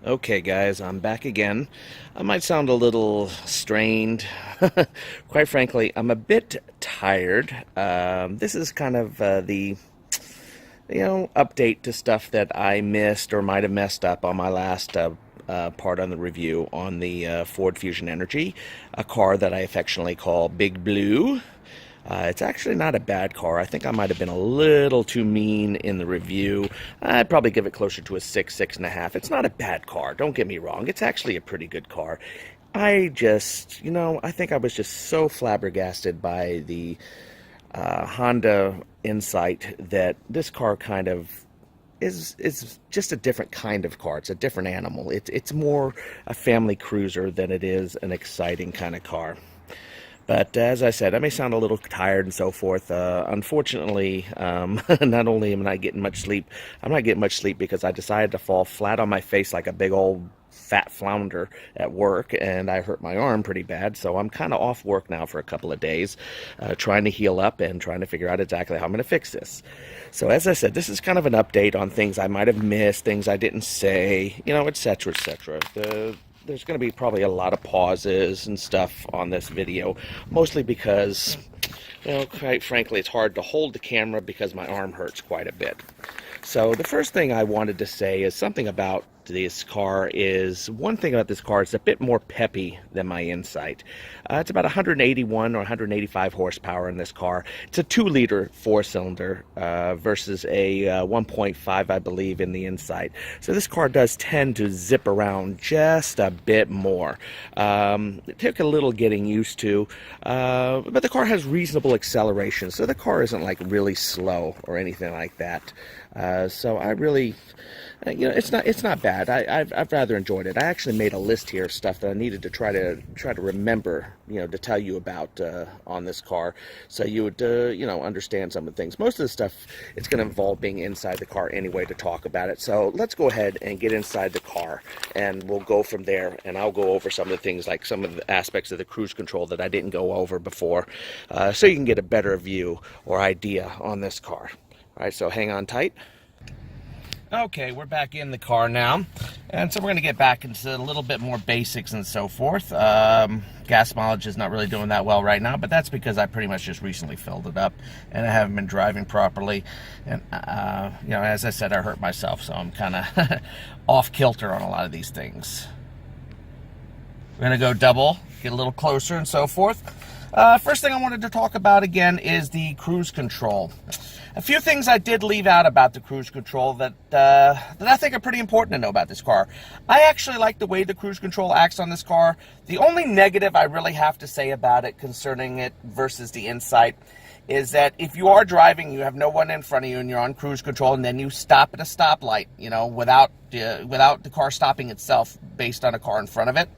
Okay, guys, I'm back again. I might sound a little strained. Quite frankly, I'm a bit tired. This is kind of the update to stuff that I missed or might have messed up on my last part on the review on the Ford Fusion Energi, a car that I affectionately call Big Blue. It's actually not a bad car. I think I might have been a little too mean in the review. I'd probably give it closer to a 6, 6.5. It's not a bad car, don't get me wrong. It's actually a pretty good car. I think I was just so flabbergasted by the Honda Insight that this car kind of is just a different kind of car. It's a different animal. It's more a family cruiser than it is an exciting kind of car. But as I said, I may sound a little tired and so forth. Unfortunately, not only am I not getting much sleep, I'm not getting much sleep because I decided to fall flat on my face like a big old fat flounder at work, and I hurt my arm pretty bad, so I'm kind of off work now for a couple of days, trying to heal up and trying to figure out exactly how I'm going to fix this. So as I said, this is kind of an update on things I might have missed, things I didn't say, etc., etc. There's going to be probably a lot of pauses and stuff on this video, mostly because, quite frankly, it's hard to hold the camera because my arm hurts quite a bit. So the first thing I wanted to say is something about this car is, one thing about this car is a bit more peppy than my Insight. It's about 181 or 185 horsepower in this car. It's a 2-liter 4-cylinder versus a 1.5, I believe, in the Insight. So this car does tend to zip around just a bit more. It took a little getting used to, but the car has reasonable acceleration, so the car isn't like really slow or anything like that. So I really, it's not bad. I've rather enjoyed it. I actually made a list here of stuff that I needed to try to remember, to tell you about on this car, so you would understand some of the things. Most of the stuff, it's going to involve being inside the car anyway to talk about it. So let's go ahead and get inside the car, and we'll go from there. And I'll go over some of the things, like some of the aspects of the cruise control that I didn't go over before, so you can get a better view or idea on this car. All right, so hang on tight. Okay, we're back in the car now, and so we're going to get back into a little bit more basics and so forth. Gas mileage is not really doing that well right now, but that's because I pretty much just recently filled it up, and I haven't been driving properly. And, as I said, I hurt myself, so I'm kind of off kilter on a lot of these things. We're going to go double, get a little closer and so forth. First thing I wanted to talk about again is the cruise control. A few things I did leave out about the cruise control that I think are pretty important to know about this car. I actually like the way the cruise control acts on this car. The only negative I really have to say about it concerning it versus the Insight is that if you are driving, you have no one in front of you, and you're on cruise control, and then you stop at a stoplight, without the car stopping itself based on a car in front of it,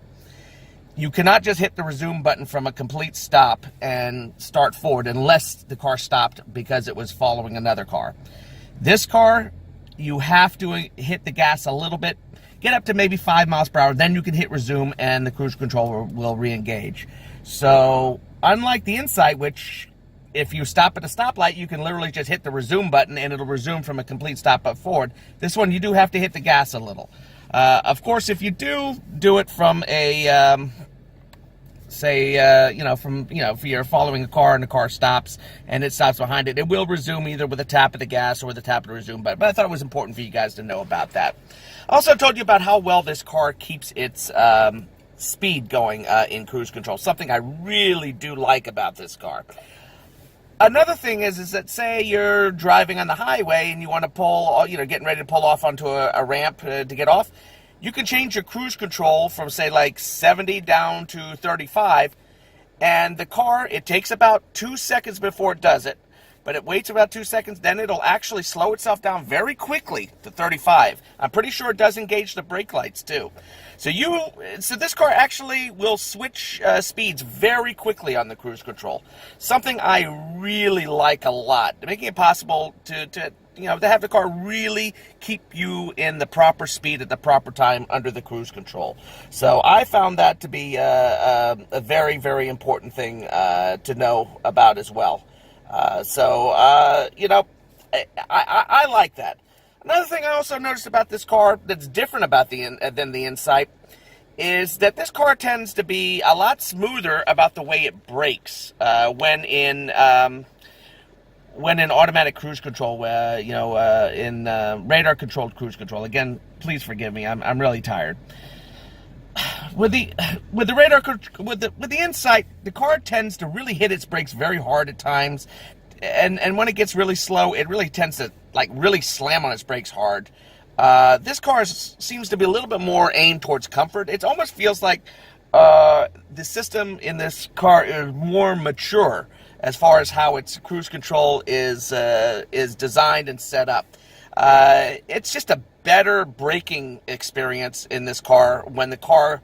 you cannot just hit the resume button from a complete stop and start forward unless the car stopped because it was following another car. This car, you have to hit the gas a little bit, get up to maybe 5 miles per hour, then you can hit resume and the cruise control will re-engage. So unlike the Insight, which if you stop at a stoplight, you can literally just hit the resume button and it'll resume from a complete stop up forward. This one, you do have to hit the gas a little. Of course, if you do it from a if you're following a car and the car stops and it stops behind it, it will resume either with a tap of the gas or with a tap of the resume button. But I thought it was important for you guys to know about that. I also told you about how well this car keeps its speed going in cruise control, something I really do like about this car. Another thing is that, say you're driving on the highway and you want to pull, getting ready to pull off onto a ramp to get off, you can change your cruise control from, say, like 70 down to 35, and the car, it takes about 2 seconds before it does it, but it waits about 2 seconds, then it'll actually slow itself down very quickly to 35. I'm pretty sure it does engage the brake lights, too. So this car actually will switch speeds very quickly on the cruise control, something I really like a lot, making it possible to have the car really keep you in the proper speed at the proper time under the cruise control. So I found that to be a very, very important thing to know about as well. I like that. Another thing I also noticed about this car that's different about than the Insight is that this car tends to be a lot smoother about the way it brakes when in automatic cruise control, in radar controlled cruise control. Again, please forgive me. I'm really tired. With the Insight, the car tends to really hit its brakes very hard at times, and when it gets really slow, it really tends to really slam on its brakes hard. This car seems to be a little bit more aimed towards comfort. It almost feels like the system in this car is more mature as far as how its cruise control is designed and set up. It's just a better braking experience in this car when the car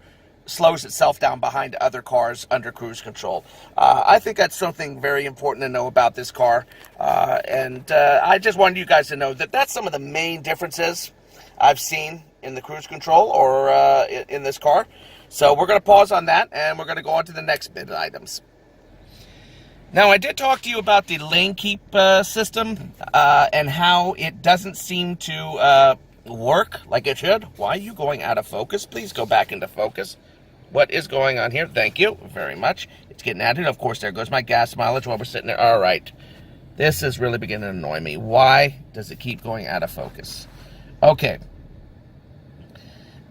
slows itself down behind other cars under cruise control. I think that's something very important to know about this car, and I just wanted you guys to know that that's some of the main differences I've seen in the cruise control or in this car. So we're going to pause on that, and we're going to go on to the next bit of items. Now, I did talk to you about the lane keep system and how it doesn't seem to work like it should. Why are you going out of focus? Please go back into focus. What is going on here? Thank you very much. It's getting added. Of course, there goes my gas mileage while we're sitting there. All right. This is really beginning to annoy me. Why does it keep going out of focus? Okay.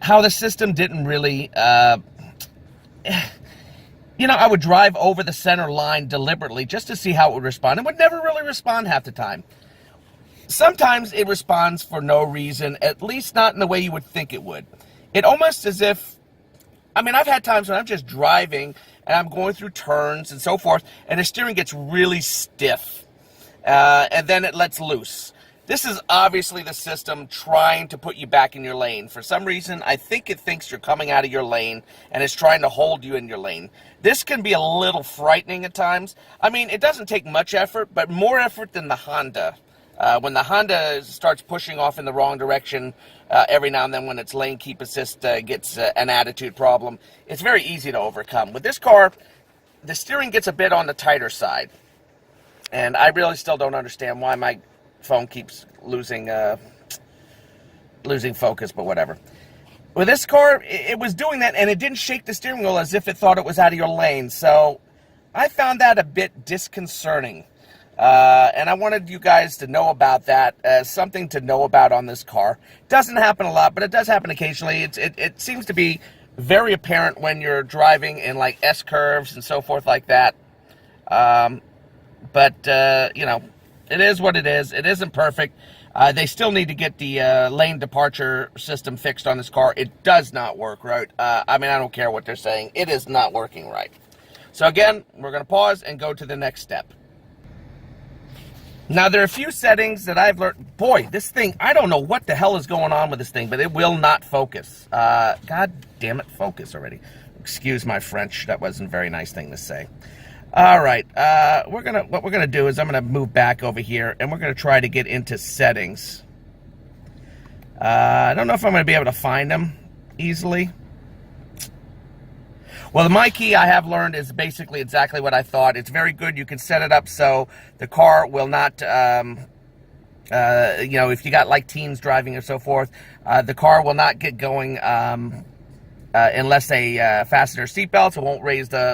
How the system didn't really... I would drive over the center line deliberately just to see how it would respond. It would never really respond half the time. Sometimes it responds for no reason, at least not in the way you would think it would. It almost as if... I've had times when I'm just driving and I'm going through turns and so forth, and the steering gets really stiff, and then it lets loose. This is obviously the system trying to put you back in your lane. For some reason, I think it thinks you're coming out of your lane, and it's trying to hold you in your lane. This can be a little frightening at times. It doesn't take much effort, but more effort than the Honda. When the Honda starts pushing off in the wrong direction, every now and then when its lane keep assist gets an attitude problem, it's very easy to overcome. With this car, the steering gets a bit on the tighter side, and I really still don't understand why my phone keeps losing focus, but whatever. With this car, it was doing that, and it didn't shake the steering wheel as if it thought it was out of your lane, so I found that a bit disconcerting. And I wanted you guys to know about that as something to know about on this car. Doesn't happen a lot, but it does happen occasionally. It seems to be very apparent when you're driving in like S-curves and so forth like that. But it is what it is. It isn't perfect. They still need to get the lane departure system fixed on this car. It does not work right. I don't care what they're saying. It is not working right. So again, we're going to pause and go to the next step. Now, there are a few settings that I've learned. Boy, this thing, I don't know what the hell is going on with this thing, but it will not focus. God damn it, focus already. Excuse my French. That wasn't a very nice thing to say. All right. What we're gonna do is I'm gonna move back over here, and we're gonna try to get into settings. I don't know if I'm gonna be able to find them easily. Well, the My Key I have learned is basically exactly what I thought. It's very good. You can set it up so the car will not, if you got like teens driving or so forth, the car will not get going unless they fasten their seatbelts. It won't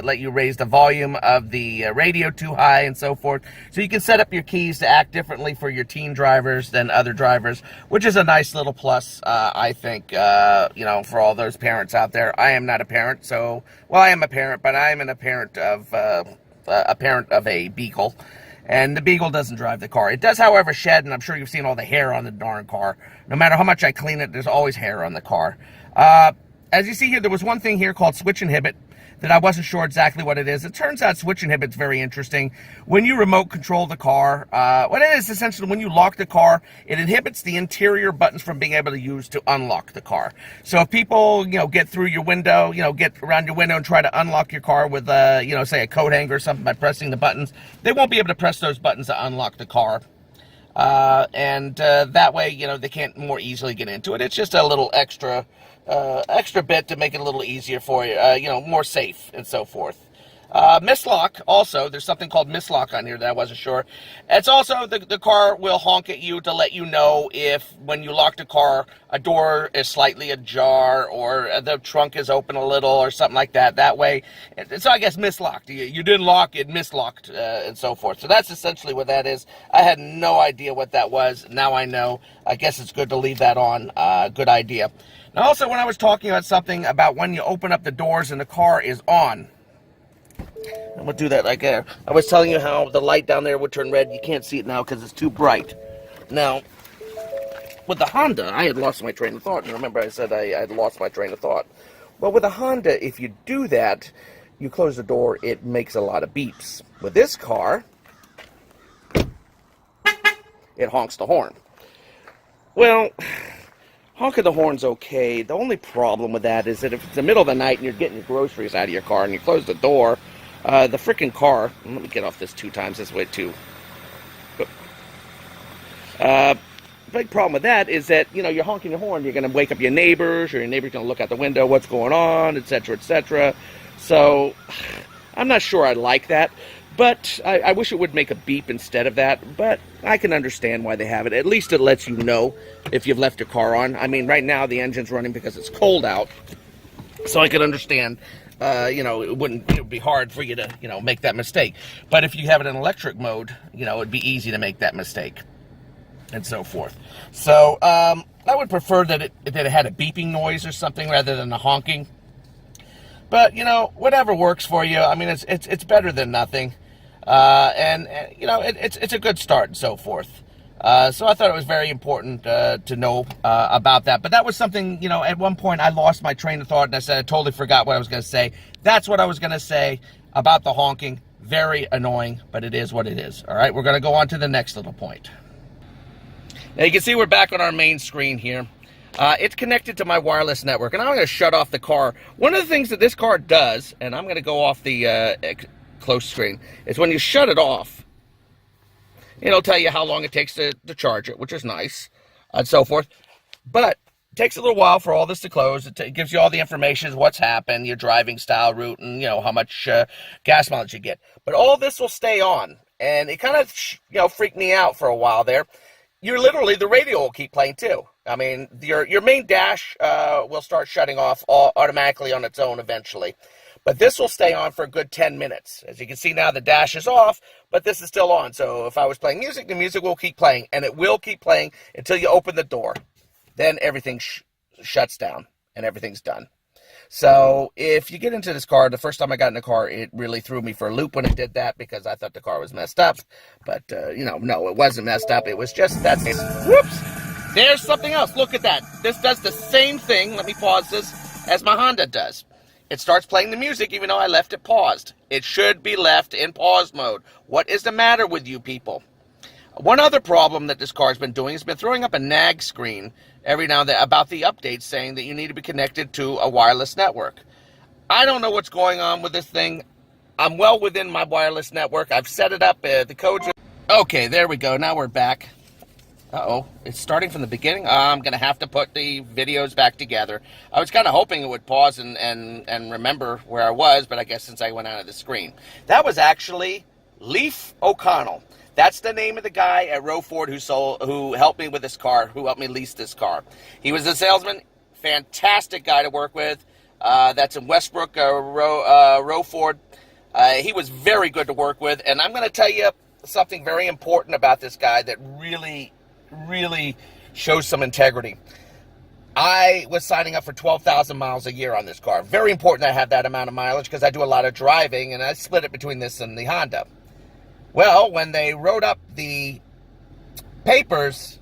let you raise the volume of the radio too high and so forth. So you can set up your keys to act differently for your teen drivers than other drivers, which is a nice little plus, I think, for all those parents out there. I am not a parent, so, well, I am a parent, but I am a parent of a Beagle. And the Beagle doesn't drive the car. It does, however, shed, and I'm sure you've seen all the hair on the darn car. No matter how much I clean it, there's always hair on the car. As you see here, there was one thing here called switch inhibit that I wasn't sure exactly what it is. It turns out switch inhibit's very interesting. When you remote control the car, what it is essentially when you lock the car, it inhibits the interior buttons from being able to use to unlock the car. So if people, get through your window, get around your window and try to unlock your car with, say a coat hanger or something by pressing the buttons, they won't be able to press those buttons to unlock the car. That way, they can't more easily get into it. It's just a little extra bit to make it a little easier for you, more safe and so forth. Mislock, also, there's something called mislock on here that I wasn't sure. It's also, the car will honk at you to let you know if, when you lock the car, a door is slightly ajar, or the trunk is open a little, or something like that. That way, so I guess mislocked. You didn't lock it, mislocked, and so forth. So that's essentially what that is. I had no idea what that was. Now I know. I guess it's good to leave that on. Good idea. Now also, when I was talking about something about when you open up the doors and the car is on, I'm going to do that like I was telling you how the light down there would turn red. You can't see it now because it's too bright. Now, with the Honda, I had lost my train of thought. And remember I said I had lost my train of thought. Well, with a Honda, if you do that, you close the door, it makes a lot of beeps. With this car, it honks the horn. Well, honking the horn's okay. The only problem with that is that if it's the middle of the night and you're getting your groceries out of your car and you close the door, the freaking car, let me get off this 2 times this way too. Big problem with that is that, you know, you're honking your horn, you're going to wake up your neighbors, or your neighbor's going to look out the window, what's going on, etc., etc. So, I'm not sure I like that, but I wish it would make a beep instead of that, but I can understand why they have it. At least it lets you know if you've left your car on. I mean, right now the engine's running because it's cold out, so I can understand. You know, it would be hard for you to, you know, make that mistake. But if you have it in electric mode, you know, it'd be easy to make that mistake, and so forth. So, I would prefer that it had a beeping noise or something rather than a honking. But, you know, whatever works for you. I mean, it's better than nothing. And you know, it's a good start and so forth. So I thought it was very important to know about that. But that was something, you know, at one point I lost my train of thought and I said I totally forgot what I was going to say. That's what I was going to say about the honking. Very annoying, but it is what it is. All right, we're going to go on to the next little point. Now you can see we're back on our main screen here. It's connected to my wireless network, and I'm going to shut off the car. One of the things that this car does, and I'm going to go off the close screen, is when you shut it off, it'll tell you how long it takes to charge it, which is nice, and so forth. But it takes a little while for all this to close. It gives you all the information, what's happened, your driving style, route, and, you know, how much gas mileage you get. But all this will stay on, and it kind of, you know, freaked me out for a while there. The radio will keep playing too. I mean, your main dash will start shutting off automatically on its own eventually. But this will stay on for a good 10 minutes. As you can see now, the dash is off, but this is still on. So if I was playing music, the music will keep playing, and it will keep playing until you open the door. Then everything shuts down, and everything's done. So if you get into this car, the first time I got in the car, it really threw me for a loop when it did that, because I thought the car was messed up. But, you know, no, it wasn't messed up. It was just that. Whoops! There's something else. Look at that. This does the same thing, let me pause this, as my Honda does. It starts playing the music even though I left it paused. It should be left in pause mode. What is the matter with you people? One other problem that this car's been doing has been throwing up a nag screen every now and then about the updates saying that you need to be connected to a wireless network. I don't know what's going on with this thing. I'm well within my wireless network. I've set it up. The codes are... Okay, there we go. Now we're back. Uh-oh, it's starting from the beginning. I'm going to have to put the videos back together. I was kind of hoping it would pause and remember where I was, but I guess since I went out of the screen. That was actually Leif O'Connell. That's the name of the guy at Roe Ford who helped me with this car, who helped me lease this car. He was a salesman, fantastic guy to work with. That's in Westbrook, Roe Ford. He was very good to work with, and I'm going to tell you something very important about this guy that really shows some integrity. I was signing up for 12,000 miles a year on this car. Very important I have that amount of mileage because I do a lot of driving, and I split it between this and the Honda. Well, when they wrote up the papers,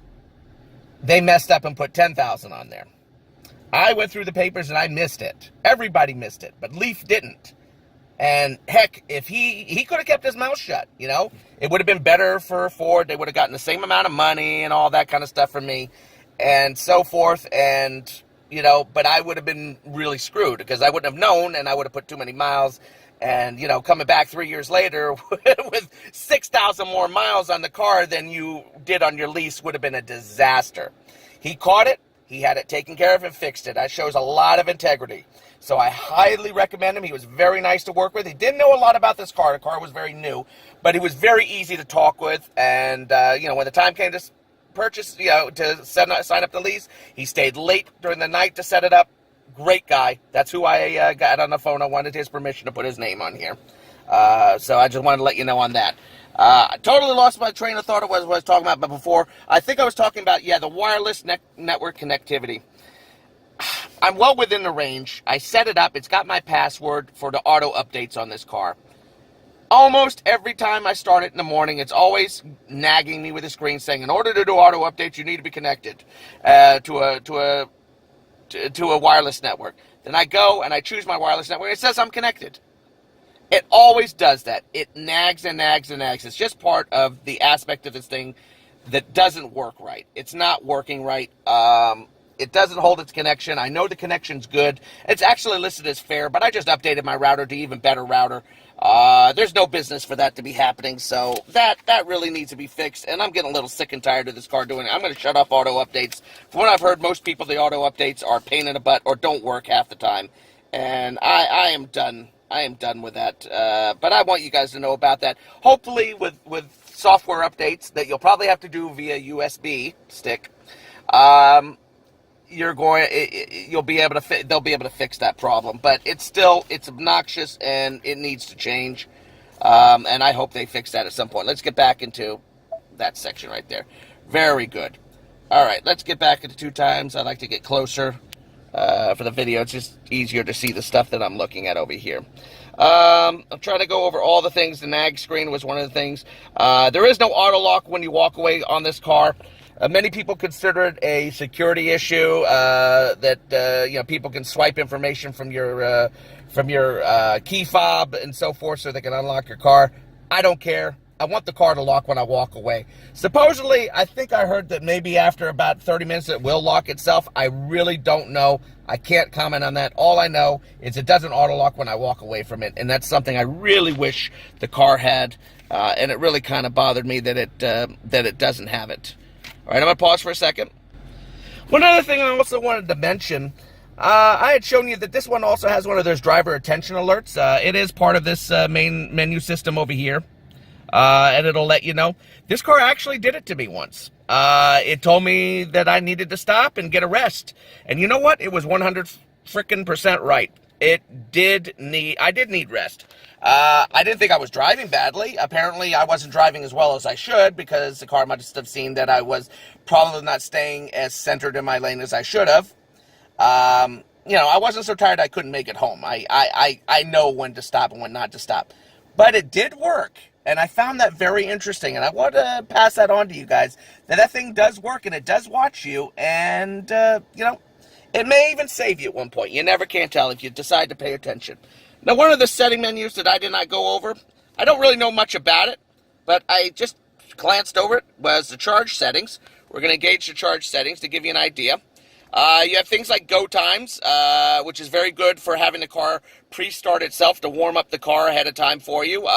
they messed up and put 10,000 on there. I went through the papers and I missed it. Everybody missed it, but Leaf didn't. And heck, if he could have kept his mouth shut, you know, it would have been better for Ford. They would have gotten the same amount of money and all that kind of stuff from me and so forth. And, you know, but I would have been really screwed because I wouldn't have known and I would have put too many miles. And, you know, coming back 3 years later with 6,000 more miles on the car than you did on your lease would have been a disaster. He caught it. He had it taken care of and fixed it. That shows a lot of integrity. So I highly recommend him. He was very nice to work with. He didn't know a lot about this car. The car was very new, but he was very easy to talk with. And, when the time came to purchase, to sign up the lease, he stayed late during the night to set it up. Great guy. That's who I got on the phone. I wanted his permission to put his name on here. So I just wanted to let you know on that. I totally lost my train of thought of what I was talking about, but before, I think I was talking about, the wireless network connectivity. I'm well within the range. I set it up. It's got my password for the auto updates on this car. Almost every time I start it in the morning, it's always nagging me with a screen saying, in order to do auto updates, you need to be connected to a wireless network. Then I go and I choose my wireless network. It says I'm connected. It always does that. It nags and nags and nags. It's just part of the aspect of this thing that doesn't work right. It's not working right. It doesn't hold its connection. I know the connection's good. It's actually listed as fair, but I just updated my router to even better router. There's no business for that to be happening, so that really needs to be fixed, and I'm getting a little sick and tired of this car doing it. I'm going to shut off auto updates. From what I've heard, most people, the auto updates are a pain in the butt or don't work half the time, and I am done. I am done with that, but I want you guys to know about that. Hopefully, with software updates that you'll probably have to do via USB stick, they'll be able to fix that problem. But it's obnoxious and it needs to change. And I hope they fix that at some point. Let's get back into that section right there. Very good. All right, let's get back into 2 times. I like to get closer for the video. It's just easier to see the stuff that I'm looking at over here. I'm trying to go over all the things. The nag screen was one of the things. There is no auto lock when you walk away on this car. Many people consider it a security issue, that people can swipe information from your key fob and so forth so they can unlock your car. I don't care. I want the car to lock when I walk away. Supposedly, I think I heard that maybe after about 30 minutes it will lock itself. I really don't know. I can't comment on that. All I know is it doesn't auto lock when I walk away from it, and that's something I really wish the car had, and it really kind of bothered me that it doesn't have it. All right, I'm going to pause for a second. One other thing I also wanted to mention, I had shown you that this one also has one of those driver attention alerts. It is part of this main menu system over here. And it'll let you know. This car actually did it to me once. It told me that I needed to stop and get a rest. And you know what? It was 100% right. I did need rest. I didn't think I was driving badly. Apparently, I wasn't driving as well as I should because the car must have seen that I was probably not staying as centered in my lane as I should have. I wasn't so tired I couldn't make it home. I know when to stop and when not to stop. But it did work. And I found that very interesting, and I want to pass that on to you guys, that thing does work, and it does watch you, and, it may even save you at one point. You never can tell if you decide to pay attention. Now, one of the setting menus that I did not go over, I don't really know much about it, but I just glanced over it, was the charge settings. We're going to gauge the charge settings to give you an idea. You have things like go times, which is very good for having the car pre-start itself to warm up the car ahead of time for you.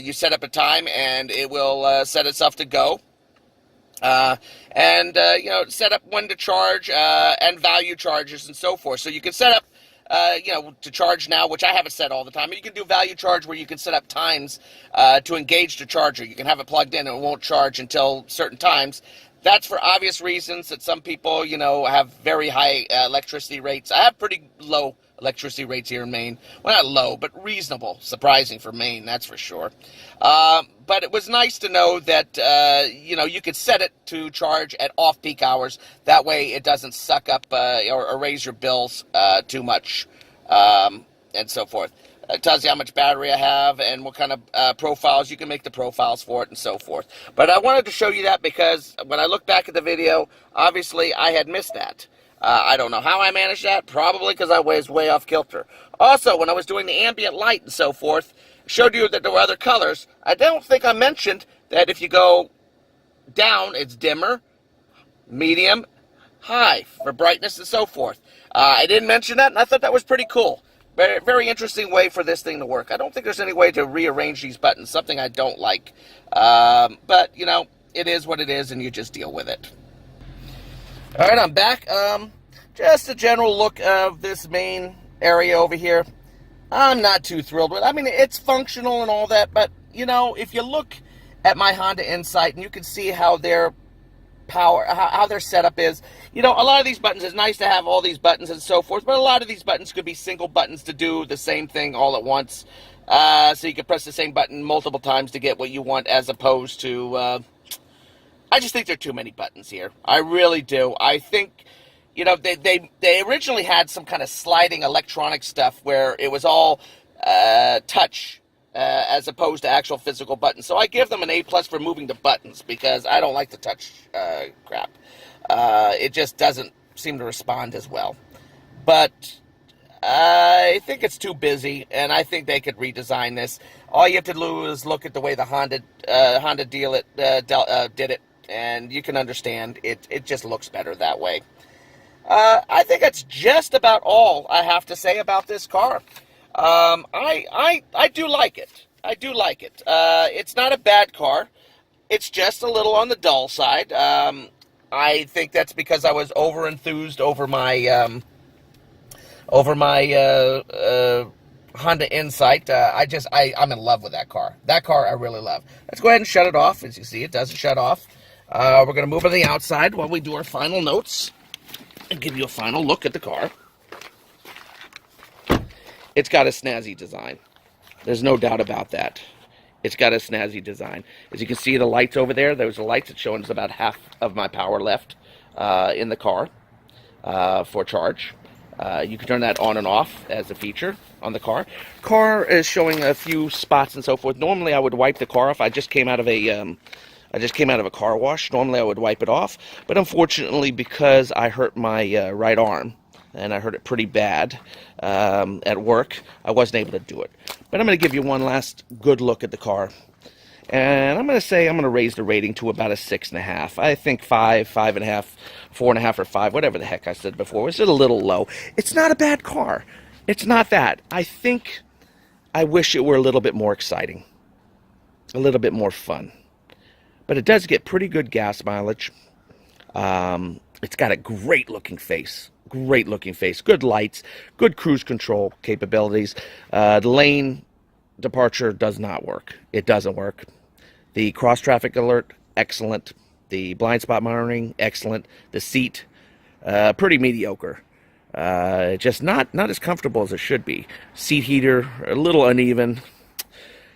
You set up a time, and it will set itself to go. Set up when to charge and value charges and so forth. So you can set up, to charge now, which I have it set all the time. And you can do value charge where you can set up times to engage the charger. You can have it plugged in and it won't charge until certain times. That's for obvious reasons that some people, have very high electricity rates. I have pretty low electricity rates here in Maine. Well, not low, but reasonable. Surprising for Maine, that's for sure. But it was nice to know that, you could set it to charge at off-peak hours. That way it doesn't suck up or raise your bills too much and so forth. It tells you how much battery I have and what kind of profiles. You can make the profiles for it and so forth. But I wanted to show you that because when I look back at the video, obviously I had missed that. I don't know how I managed that. Probably because I was way off kilter. Also, when I was doing the ambient light and so forth, showed you that there were other colors. I don't think I mentioned that if you go down, it's dimmer, medium, high for brightness and so forth. I didn't mention that, and I thought that was pretty cool. Very, very interesting way for this thing to work. I don't think there's any way to rearrange these buttons, something I don't like. But, it is what it is, and you just deal with it. All right, I'm back. Just a general look of this main area over here. I'm not too thrilled with it. I mean, it's functional and all that, but, you know, if you look at my Honda Insight and you can see how their how their setup is, you know, a lot of these buttons, it's nice to have all these buttons and so forth, but a lot of these buttons could be single buttons to do the same thing all at once. So you can press the same button multiple times to get what you want, as opposed to, I just think there are too many buttons here. I really do. I think, you know, they originally had some kind of sliding electronic stuff where it was all touch as opposed to actual physical buttons. So I give them an A+ for moving the buttons, because I don't like the touch crap. It just doesn't seem to respond as well. But I think it's too busy, and I think they could redesign this. All you have to do is look at the way the Honda did it, and you can understand it just looks better that way. I think that's just about all I have to say about this car. I do like it. I do like it. It's not a bad car. It's just a little on the dull side. I think that's because I was over enthused over my Honda Insight. I'm in love with that car. That car I really love. Let's go ahead and shut it off. As you see, it doesn't shut off. We're going to move on the outside while we do our final notes and give you a final look at the car. It's got a snazzy design. There's no doubt about that. It's got a snazzy design. As you can see, the lights over there, those are lights. It's showing us about half of my power left in the car for charge. You can turn that on and off as a feature on the car. Car is showing a few spots and so forth. Normally, I would wipe the car off. I just came out of a car wash. Normally, I would wipe it off, but unfortunately, because I hurt my right arm, and I hurt it pretty bad at work, I wasn't able to do it. But I'm going to give you one last good look at the car. And I'm going to raise the rating to about a 6.5. I think 5, 5.5, 4.5, or 5, whatever the heck I said before, was a little low. It's not a bad car. It's not that. I wish it were a little bit more exciting, a little bit more fun. But it does get pretty good gas mileage. It's got a great looking face. Great looking face. Good lights. Good cruise control capabilities. The lane departure does not work. It doesn't work. The cross traffic alert, excellent. The blind spot monitoring, excellent. The seat, pretty mediocre. Just not as comfortable as it should be. Seat heater, a little uneven.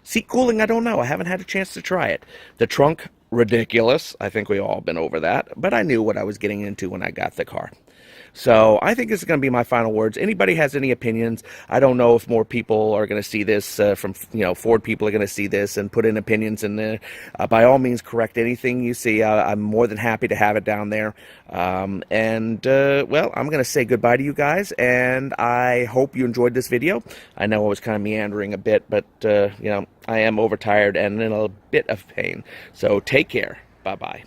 Seat cooling, I don't know. I haven't had a chance to try it. The trunk, ridiculous. I think we all been over that. But I knew what I was getting into when I got the car. So I think this is going to be my final words. Anybody has any opinions? I don't know if more people are going to see this Ford people are going to see this and put in opinions in there. By all means, correct anything you see. I'm more than happy to have it down there. Well, I'm going to say goodbye to you guys, and I hope you enjoyed this video. I know I was kind of meandering a bit, but I am overtired and in a bit of pain. So take care. Bye-bye.